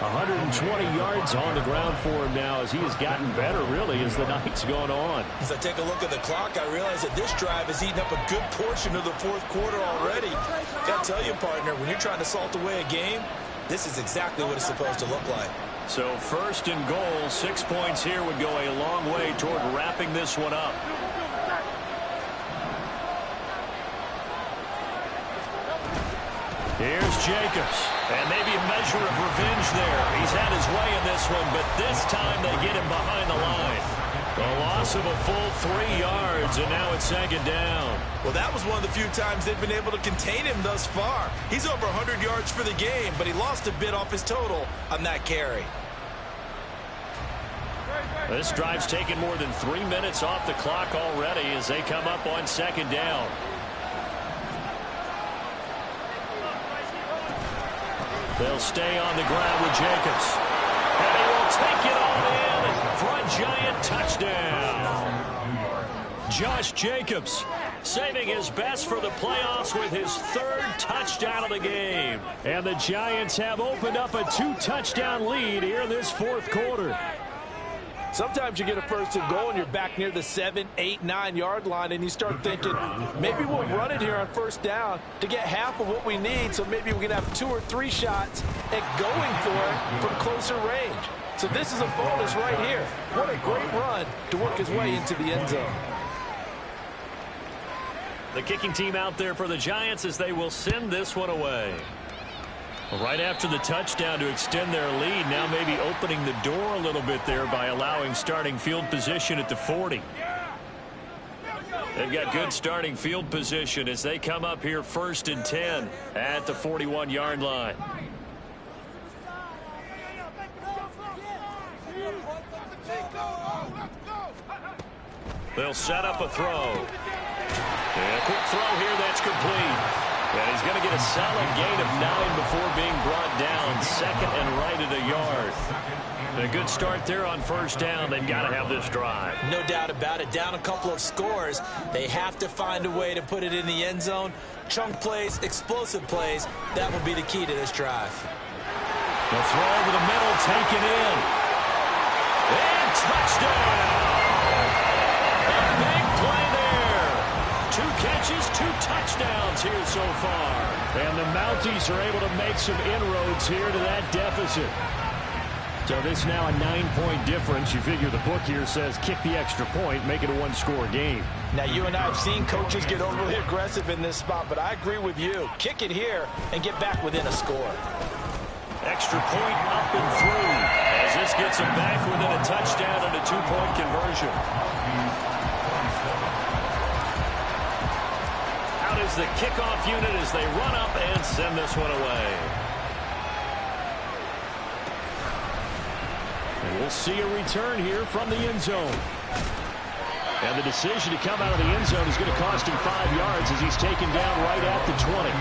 120 yards on the ground for him now as he has gotten better, really, as the night's gone on. As I take a look at the clock, I realize that this drive has eaten up a good portion of the 4th quarter already. Got to tell you, partner, when you're trying to salt away a game, this is exactly what it's supposed to look like. So 1st and goal, 6 points here would go a long way toward wrapping this one up. Here's Jacobs, and maybe a measure of revenge there. He's had his way in this one, but this time they get him behind the line. A loss of a full 3 yards, and now it's 2nd down. Well, that was one of the few times they've been able to contain him thus far. He's over 100 yards for the game, but he lost a bit off his total on that carry. This drive's taken more than 3 minutes off the clock already as they come up on 2nd down. They'll stay on the ground with Jacobs. And he will take it all in for a Giant touchdown. Josh Jacobs saving his best for the playoffs with his third touchdown of the game. And the Giants have opened up a 2-touchdown lead here in this fourth quarter. Sometimes you get a first and goal and you're back near the 7, 8, 9-yard line and you start thinking, maybe we'll run it here on first down to get half of what we need, so maybe we can have 2 or 3 shots at going for it from closer range. So this is a bonus right here. What a great run to work his way into the end zone. The kicking team out there for the Giants as they will send this one away. Right after the touchdown to extend their lead, now maybe opening the door a little bit there by allowing starting field position at the 40. They've got good starting field position as they come up here 1st and 10 at the 41-yard line. They'll set up a throw. And a quick throw here that's complete. And he's going to get a solid gain of 9 before being brought down. 2nd and right at a yard. A good start there on first down. They've got to have this drive. No doubt about it. Down a couple of scores. They have to find a way to put it in the end zone. Chunk plays, explosive plays. That will be the key to this drive. The throw over the middle, taken in. And touchdown! A big play there. 2 catches, 2 touchdowns here so far. And the Mounties are able to make some inroads here to that deficit. So this now a 9-point difference. You figure the book here says kick the extra point, make it a 1-score game. Now, you and I have seen coaches get overly aggressive in this spot, but I agree with you. Kick it here and get back within a score. Extra point up and through as this gets them back within a touchdown and a 2-point conversion. Out is the kickoff unit as they run up and send this one away. And we'll see a return here from the end zone. And the decision to come out of the end zone is going to cost him 5 yards as he's taken down right at the 20.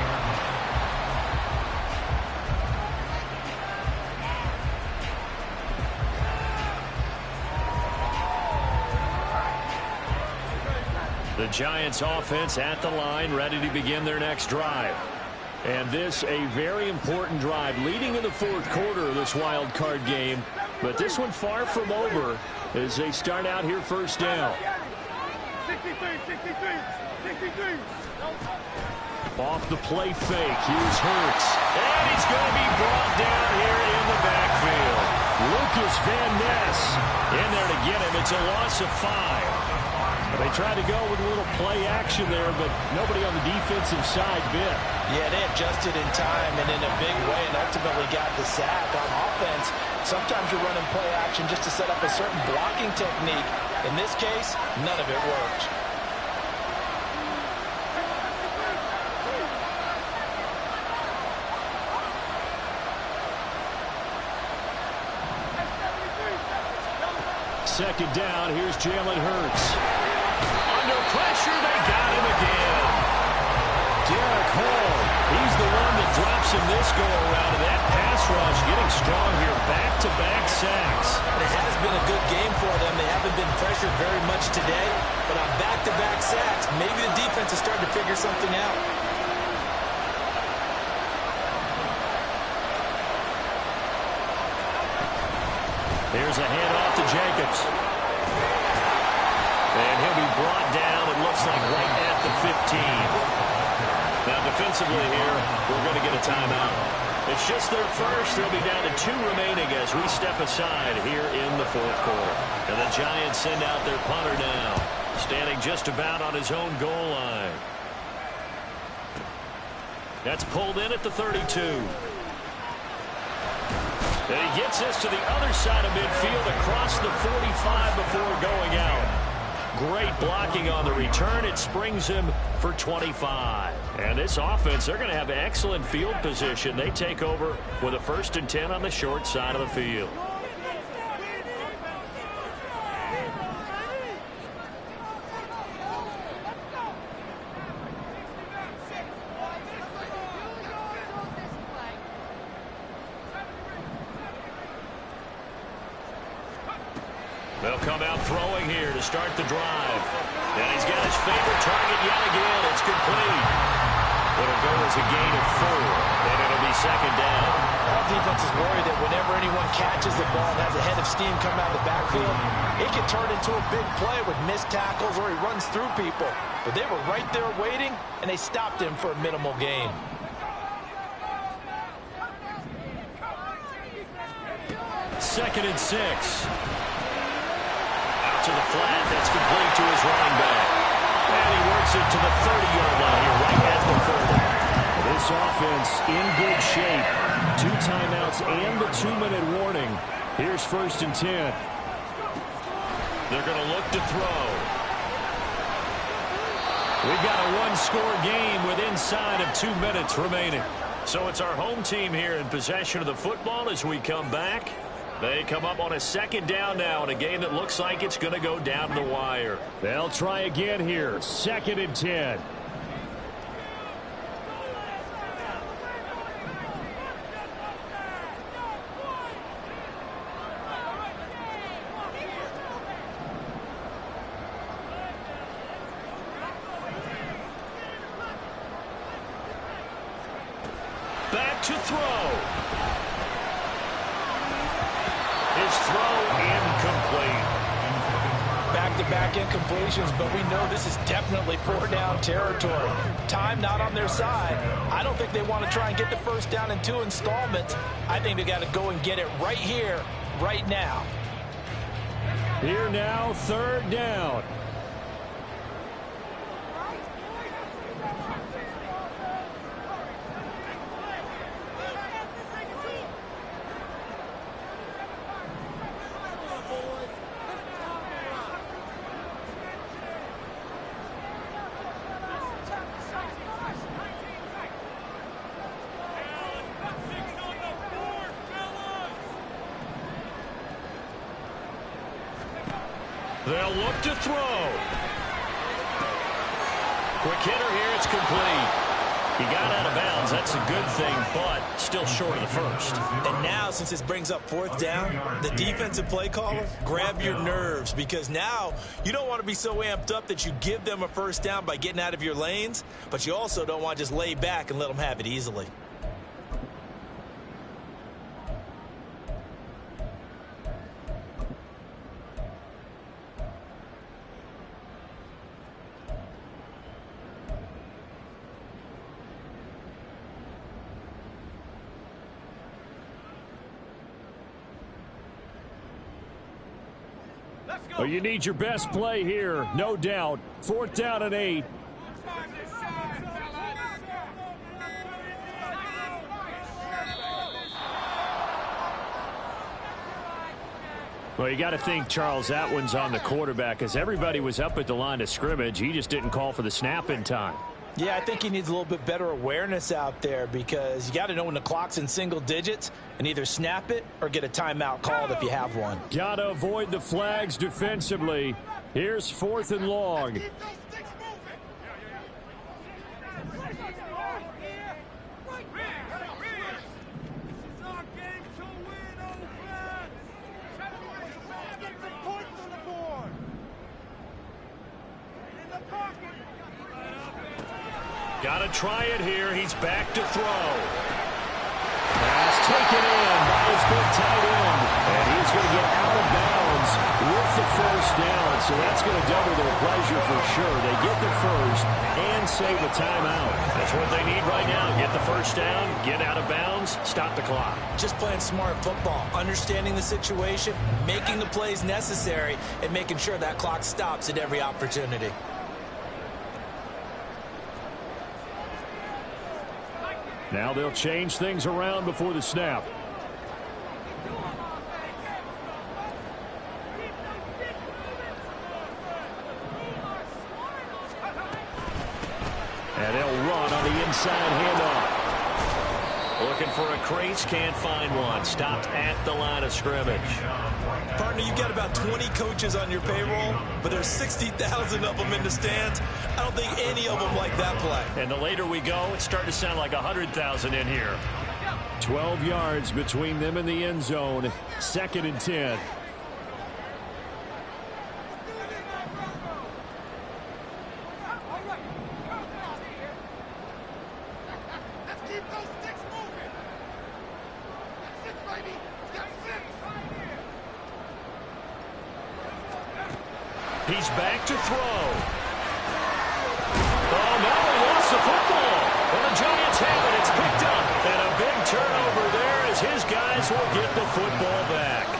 The Giants offense at the line, ready to begin their next drive. And this a very important drive leading in the fourth quarter of this wild card game. But this one far from over as they start out here first down. 63. Off the play fake. Here's Hurts. And he's going to be brought down here in the backfield. Lucas Van Ness in there to get him. It's a loss of 5. They tried to go with a little play action there, but nobody on the defensive side bit. Yeah, they adjusted in time and in a big way and ultimately got the sack. On offense, sometimes you're running play action just to set up a certain blocking technique. In this case, none of it worked. Second down, here's Jalen Hurts. Under pressure, they got him again. Derek Hall, he's the one that drops him this go-around. And that pass rush getting strong here. Back-to-back sacks. It has been a good game for them. They haven't been pressured very much today. But on back-to-back sacks, maybe the defense is starting to figure something out. Here's a handoff to Jacobs. And he'll be brought down, it looks like right at the 15. Now defensively here, we're going to get a timeout. It's just their first. They'll be down to 2 remaining as we step aside here in the fourth quarter. And the Giants send out their punter now, standing just about on his own goal line. That's pulled in at the 32. And he gets this to the other side of midfield across the 45 before going out. Great blocking on the return. It springs him for 25. And this offense, they're going to have excellent field position. They take over with a 1st and 10 on the short side of the field. They'll come out throwing here to start the drive. And he's got his favorite target yet again. It's complete. It'll go as a gain of 4, and it'll be second down. All defense is worried that whenever anyone catches the ball and has a head of steam coming out of the backfield, it can turn into a big play with missed tackles or he runs through people. But they were right there waiting, and they stopped him for a minimal gain. Second and 6. Out to the flat. That's complete to his running back. And he works it to the 30-yard line here, right at the 30. This offense in good shape. 2 timeouts and the 2-minute warning. Here's first and 10. They're going to look to throw. We've got a 1-score game with inside of 2 minutes remaining. So it's our home team here in possession of the football as we come back. They come up on a second down now in a game that looks like it's going to go down the wire. They'll try again here. Second and 10. Back to throw. His throw incomplete. Back-to-back incompletions, but we know this is definitely 4-down territory. Time not on their side. I don't think they want to try and get the first down in 2 installments. I think they got to go and get it right here, right now. Here now, third down. They'll look to throw. Quick hitter here. It's complete. He got out of bounds. That's a good thing, but still short of the first. And now, since this brings up fourth down, the defensive play caller, grab your nerves, because now you don't want to be so amped up that you give them a first down by getting out of your lanes, but you also don't want to just lay back and let them have it easily. Well, you need your best play here, no doubt. 4th down and 8. Well, you got to think, Charles, that one's on the quarterback, as everybody was up at the line of scrimmage. He just didn't call for the snap in time. Yeah, I think he needs a little bit better awareness out there, because you got to know when the clock's in single digits and either snap it or get a timeout called if you have one. Got to avoid the flags defensively. Here's 4th and long. Got to try it here. He's back to throw. Pass taken in by his big tight end. And he's going to get out of bounds with the first down. So that's going to double their pleasure for sure. They get the first and save a timeout. That's what they need right now. Get the first down, get out of bounds, stop the clock. Just playing smart football, understanding the situation, making the plays necessary, and making sure that clock stops at every opportunity. Now they'll change things around before the snap. And they'll run on the inside handoff. Looking for a crease, can't find one. Stopped at the line of scrimmage. Partner, you've got about 20 coaches on your payroll, but there's 60,000 of them in the stands. I don't think any of them like that play. And the later we go, it's starting to sound like 100,000 in here. 12 yards between them and the end zone. 2nd and 10. He's back to throw. Oh, no, he lost the football. And the Giants have it. It's picked up. And a big turnover there as his guys will get the football back.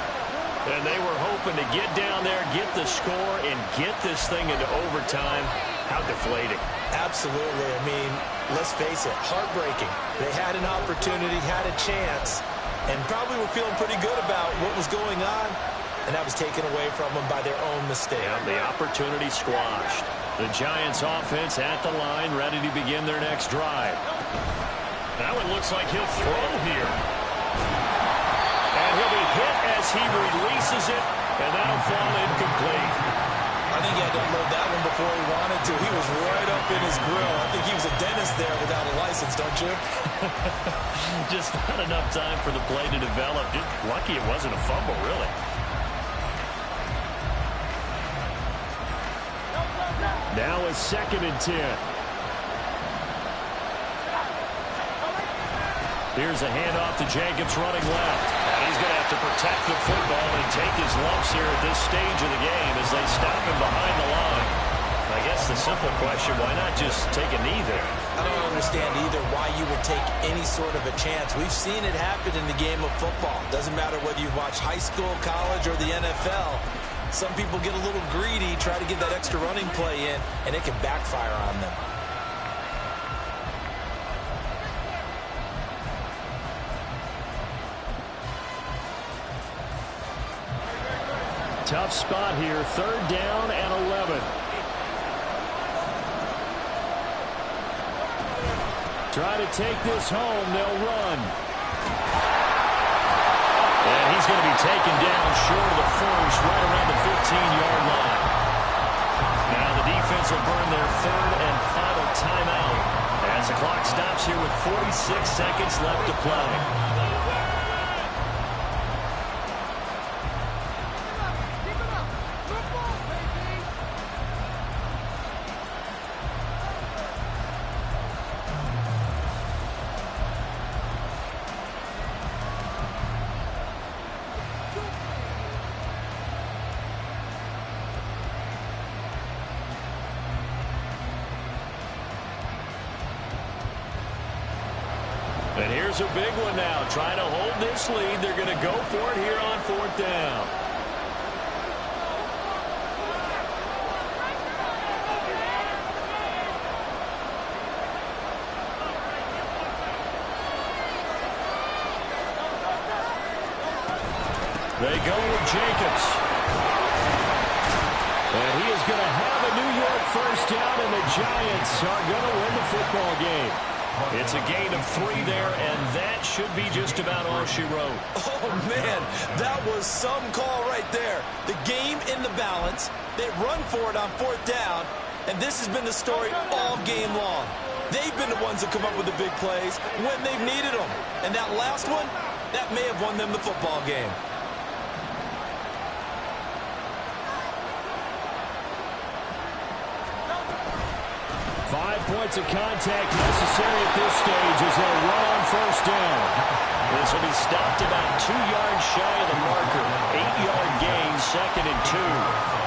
And they were hoping to get down there, get the score, and get this thing into overtime. How deflating. Absolutely. I mean, let's face it, heartbreaking. They had an opportunity, had a chance, and probably were feeling pretty good about what was going on, and that was taken away from them by their own mistake. Yeah, the opportunity squashed. The Giants offense at the line, ready to begin their next drive. Now it looks like he'll throw here. And he'll be hit as he releases it, and that'll fall incomplete. I think he had to unload that one before he wanted to. He was right up in his grill. I think he was a dentist there without a license, don't you? Just not enough time for the play to develop. Just lucky it wasn't a fumble, really. Now it's 2nd and 10. Here's a handoff to Jacobs running left. And he's going to have to protect the football and take his lumps here at this stage of the game as they stop him behind the line. I guess the simple question, why not just take a knee there? I don't understand either why you would take any sort of a chance. We've seen it happen in the game of football. Doesn't matter whether you watch high school, college, or the NFL. Some people get a little greedy, try to get that extra running play in, and it can backfire on them. Tough spot here, 3rd down and 11. Try to take this home, they'll run. And he's going to be taken down short of the first, right around the 15-yard line. Now the defense will burn their 3rd and final timeout as the clock stops here with 46 seconds left to play. And here's a big one now. Trying to hold this lead. They're going to go for it here on 4th down. They go with Jacobs. And he is going to have a New York 1st down, and the Giants are going to win the football game. It's a gain of 3 there, and that should be just about all she wrote. Oh, man, that was some call right there. The game in the balance. They run for it on 4th down, and this has been the story all game long. They've been the ones that come up with the big plays when they've needed them. And that last one, that may have won them the football game. 5 points of contact necessary at this stage as they'll run on 1st down. This will be stopped about 2 yards shy of the marker. 8-yard gain, 2nd and 2.